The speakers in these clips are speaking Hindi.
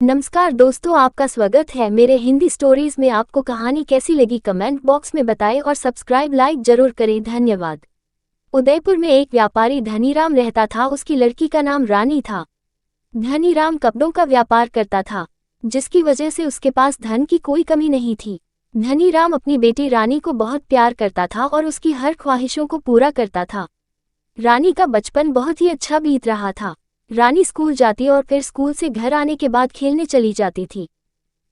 नमस्कार दोस्तों, आपका स्वागत है मेरे हिंदी स्टोरीज में। आपको कहानी कैसी लगी कमेंट बॉक्स में बताएं और सब्सक्राइब लाइक जरूर करें। धन्यवाद। उदयपुर में एक व्यापारी धनीराम रहता था। उसकी लड़की का नाम रानी था। धनीराम कपड़ों का व्यापार करता था, जिसकी वजह से उसके पास धन की कोई कमी नहीं थी। धनीराम अपनी बेटी रानी को बहुत प्यार करता था और उसकी हर ख्वाहिशों को पूरा करता था। रानी का बचपन बहुत ही अच्छा बीत रहा था। रानी स्कूल जाती और फिर स्कूल से घर आने के बाद खेलने चली जाती थी।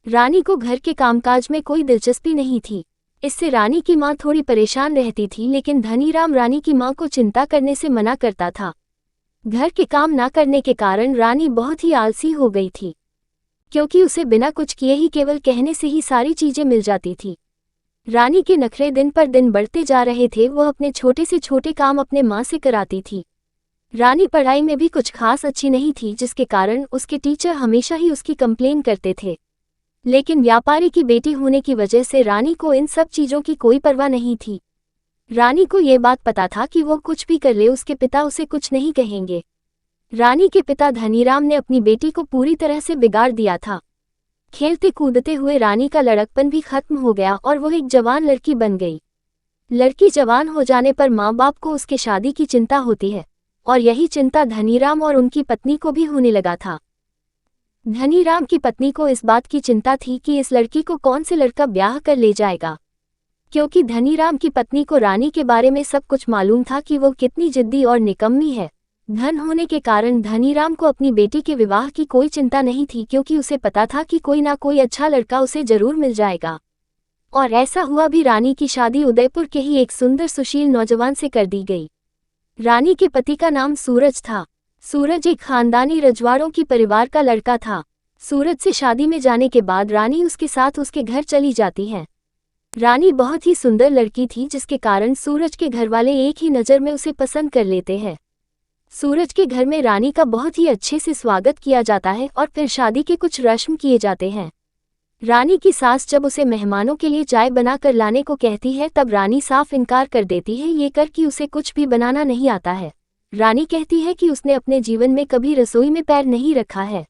रानी को घर के कामकाज में कोई दिलचस्पी नहीं थी। इससे रानी की माँ थोड़ी परेशान रहती थी, लेकिन धनीराम रानी की माँ को चिंता करने से मना करता था। घर के काम ना करने के कारण रानी बहुत ही आलसी हो गई थी, क्योंकि उसे बिना कुछ किए ही केवल कहने से ही सारी चीजें मिल जाती थी। रानी के नखरे दिन पर दिन बढ़ते जा रहे थे। वह अपने छोटे से छोटे काम अपने माँ से कराती थी। रानी पढ़ाई में भी कुछ खास अच्छी नहीं थी, जिसके कारण उसके टीचर हमेशा ही उसकी कंप्लेन करते थे। लेकिन व्यापारी की बेटी होने की वजह से रानी को इन सब चीज़ों की कोई परवाह नहीं थी। रानी को ये बात पता था कि वो कुछ भी कर ले उसके पिता उसे कुछ नहीं कहेंगे। रानी के पिता धनीराम ने अपनी बेटी को पूरी तरह से बिगाड़ दिया था। खेलते कूदते हुए रानी का लड़कपन भी खत्म हो गया और वो एक जवान लड़की बन गई। लड़की जवान हो जाने पर माँ बाप को उसके शादी की चिंता होती है, और यही चिंता धनीराम और उनकी पत्नी को भी होने लगा था। धनीराम की पत्नी को इस बात की चिंता थी कि इस लड़की को कौन से लड़का ब्याह कर ले जाएगा, क्योंकि धनीराम की पत्नी को रानी के बारे में सब कुछ मालूम था कि वो कितनी जिद्दी और निकम्मी है। धन होने के कारण धनीराम को अपनी बेटी के विवाह की कोई चिंता नहीं थी, क्योंकि उसे पता था कि कोई ना कोई अच्छा लड़का उसे जरूर मिल जाएगा। और ऐसा हुआ भी। रानी की शादी उदयपुर के ही एक सुंदर सुशील नौजवान से कर दी गई। रानी के पति का नाम सूरज था। सूरज एक खानदानी रजवाड़ों की परिवार का लड़का था। सूरज से शादी में जाने के बाद रानी उसके साथ उसके घर चली जाती है। रानी बहुत ही सुंदर लड़की थी, जिसके कारण सूरज के घरवाले एक ही नज़र में उसे पसंद कर लेते हैं। सूरज के घर में रानी का बहुत ही अच्छे से स्वागत किया जाता है और फिर शादी के कुछ रस्म किए जाते हैं। रानी की सास जब उसे मेहमानों के लिए चाय बनाकर लाने को कहती है, तब रानी साफ इनकार कर देती है, ये कर कि उसे कुछ भी बनाना नहीं आता है। रानी कहती है कि उसने अपने जीवन में कभी रसोई में पैर नहीं रखा है।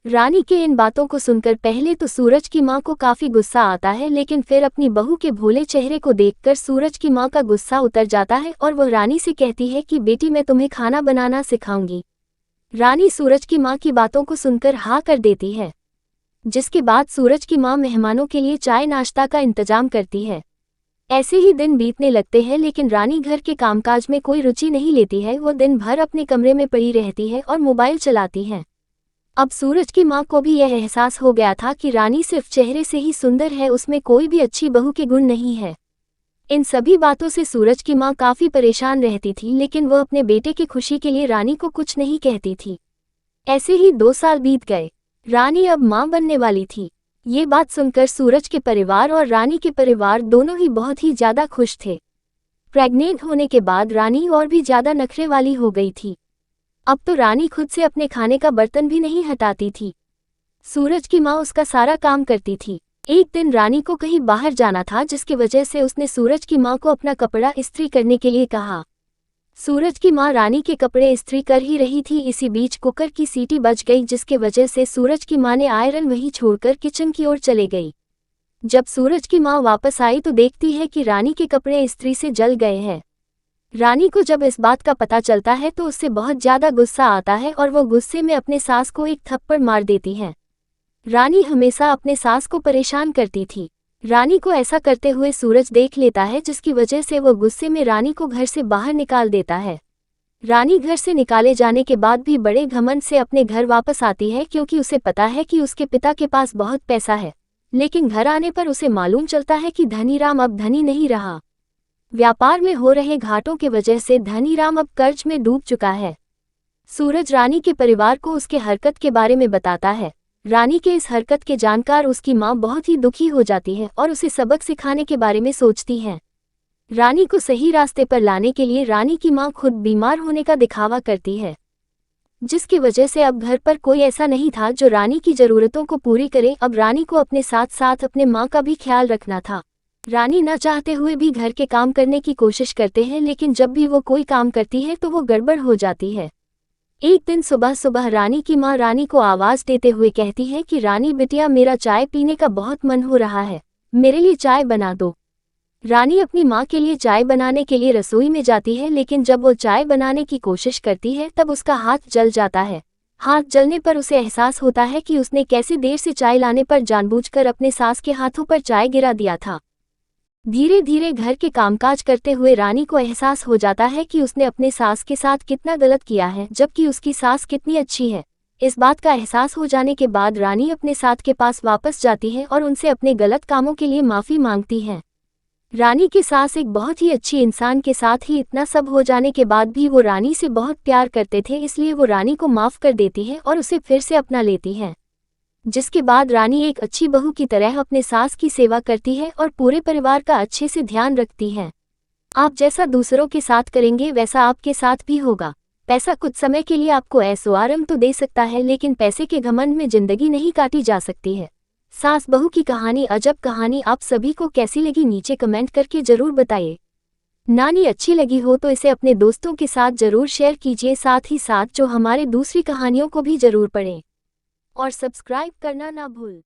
रानी के इन बातों को सुनकर पहले तो सूरज की माँ को काफी गुस्सा आता है, लेकिन फिर अपनी बहू के भोले चेहरे को देखकर सूरज की माँ का गुस्सा उतर जाता है और वह रानी से कहती है कि बेटी, मैं तुम्हें खाना बनाना सिखाऊंगी। रानी सूरज की माँ की बातों को सुनकर हाँ कर देती है, जिसके बाद सूरज की माँ मेहमानों के लिए चाय नाश्ता का इंतजाम करती है। ऐसे ही दिन बीतने लगते हैं, लेकिन रानी घर के कामकाज में कोई रुचि नहीं लेती है। वो दिन भर अपने कमरे में पड़ी रहती है और मोबाइल चलाती है। अब सूरज की माँ को भी यह एहसास हो गया था कि रानी सिर्फ चेहरे से ही सुंदर है, उसमें कोई भी अच्छी बहू के गुण नहीं है। इन सभी बातों से सूरज की माँ काफी परेशान रहती थी, लेकिन वह अपने बेटे की खुशी के लिए रानी को कुछ नहीं कहती थी। ऐसे ही 2 साल बीत गए। रानी अब माँ बनने वाली थी। ये बात सुनकर सूरज के परिवार और रानी के परिवार दोनों ही बहुत ही ज्यादा खुश थे। प्रेग्नेंट होने के बाद रानी और भी ज्यादा नखरे वाली हो गई थी। अब तो रानी खुद से अपने खाने का बर्तन भी नहीं हटाती थी। सूरज की माँ उसका सारा काम करती थी। एक दिन रानी को कहीं बाहर जाना था, जिसकी वजह से उसने सूरज की माँ को अपना कपड़ा इस्त्री करने के लिए कहा। सूरज की माँ रानी के कपड़े इस्त्री कर ही रही थी। इसी बीच कुकर की सीटी बज गई, जिसके वजह से सूरज की माँ ने आयरन वहीं छोड़कर किचन की ओर चले गई। जब सूरज की माँ वापस आई तो देखती है कि रानी के कपड़े इस्त्री से जल गए हैं। रानी को जब इस बात का पता चलता है तो उससे बहुत ज्यादा गुस्सा आता है और वो गुस्से में अपने सास को एक थप्पड़ मार देती है। रानी हमेशा अपने सास को परेशान करती थी। रानी को ऐसा करते हुए सूरज देख लेता है, जिसकी वजह से वो गुस्से में रानी को घर से बाहर निकाल देता है। रानी घर से निकाले जाने के बाद भी बड़े घमंड से अपने घर वापस आती है, क्योंकि उसे पता है कि उसके पिता के पास बहुत पैसा है। लेकिन घर आने पर उसे मालूम चलता है कि धनीराम अब धनी नहीं रहा। व्यापार में हो रहे घाटों की वजह से धनीराम अब कर्ज में डूब चुका है। सूरज रानी के परिवार को उसके हरकत के बारे में बताता है। रानी के इस हरकत के जानकार उसकी माँ बहुत ही दुखी हो जाती है और उसे सबक सिखाने के बारे में सोचती है। रानी को सही रास्ते पर लाने के लिए रानी की माँ खुद बीमार होने का दिखावा करती है, जिसकी वजह से अब घर पर कोई ऐसा नहीं था जो रानी की जरूरतों को पूरी करे। अब रानी को अपने साथ साथ अपने माँ का भी ख्याल रखना था। रानी न चाहते हुए भी घर के काम करने की कोशिश करते हैं, लेकिन जब भी वो कोई काम करती है तो वो गड़बड़ हो जाती है। एक दिन सुबह सुबह रानी की माँ रानी को आवाज देते हुए कहती है कि रानी बिटिया, मेरा चाय पीने का बहुत मन हो रहा है, मेरे लिए चाय बना दो। रानी अपनी माँ के लिए चाय बनाने के लिए रसोई में जाती है, लेकिन जब वो चाय बनाने की कोशिश करती है तब उसका हाथ जल जाता है। हाथ जलने पर उसे एहसास होता है कि उसने कैसे देर से चाय लाने पर जानबूझकर अपने सास के हाथों पर चाय गिरा दिया था। धीरे धीरे घर के कामकाज करते हुए रानी को एहसास हो जाता है कि उसने अपने सास के साथ कितना गलत किया है, जबकि उसकी सास कितनी अच्छी है। इस बात का एहसास हो जाने के बाद रानी अपने सास के पास वापस जाती है और उनसे अपने गलत कामों के लिए माफ़ी मांगती है। रानी की सास एक बहुत ही अच्छी इंसान के साथ ही इतना सब हो जाने के बाद भी वो रानी से बहुत प्यार करते थे, इसलिए वो रानी को माफ़ कर देती है और उसे फिर से अपना लेती है। जिसके बाद रानी एक अच्छी बहू की तरह अपने सास की सेवा करती है और पूरे परिवार का अच्छे से ध्यान रखती है। आप जैसा दूसरों के साथ करेंगे वैसा आपके साथ भी होगा। पैसा कुछ समय के लिए आपको ऐसो आराम तो दे सकता है, लेकिन पैसे के घमंड में जिंदगी नहीं काटी जा सकती है। सास बहू की कहानी अजब कहानी आप सभी को कैसी लगी नीचे कमेंट करके जरूर बताइए। नानी अच्छी लगी हो तो इसे अपने दोस्तों के साथ जरूर शेयर कीजिए, साथ ही साथ जो हमारे दूसरी कहानियों को भी जरूर पढ़ें और सब्सक्राइब करना ना भूल।